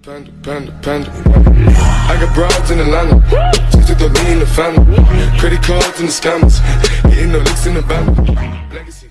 Panda. I got broads in Atlanta, just to throw me in the family. Credit cards and the scammers, getting no licks in the band. Legacies.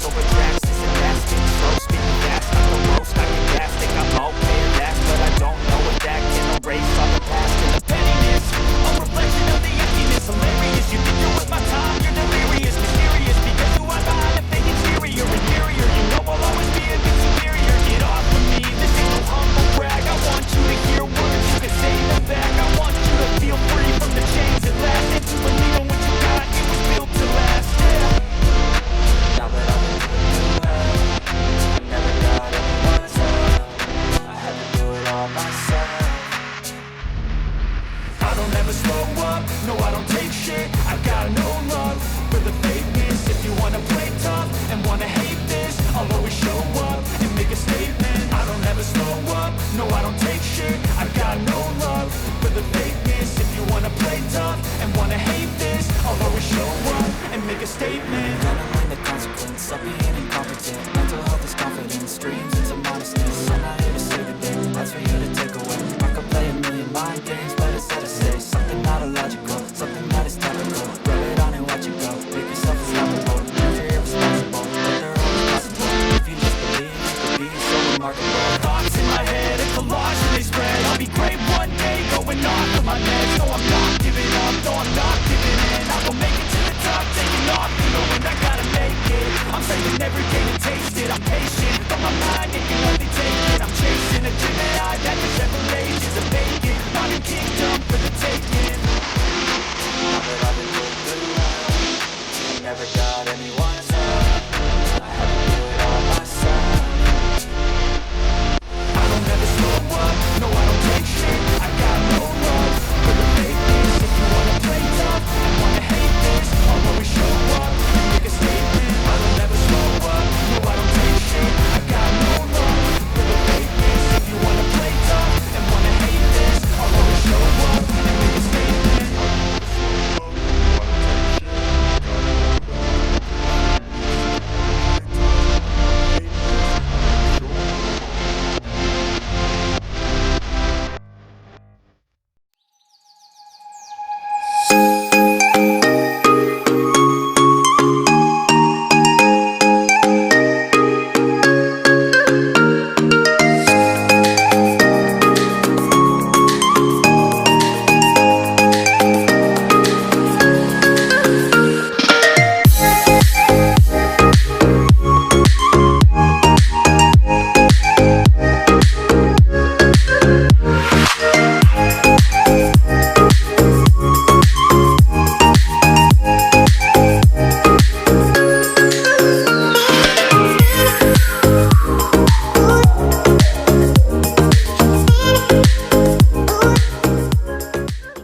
Over tracks, it's a basket. Slow, speaking fast, like the roast, I can gas, think I'm okay. No, I don't take shit, I got no love for the fakeness. If you wanna play tough and wanna hate this, I'll always show up and make a statement. Gotta learn the consequence of being incompetent. Mental health is confidence, dreams into modestness. I'm not here to save the day, that's for you to take away. I could play a million mind games, but instead I say something not illogical, something that is topical. Rub it on and watch it go, make yourself unstoppable. If you're irresponsible, but they're always possible. If you just believe, you could be so remarkable. Thoughts in my head, a collage and they spread. I'll be great one day, going off of my meds. No, I'm not giving up, no, I'm not giving in. I will make it to the top, taking off, you know when I gotta make it. I'm saving every day to taste it, I'm patient, but my mind, it can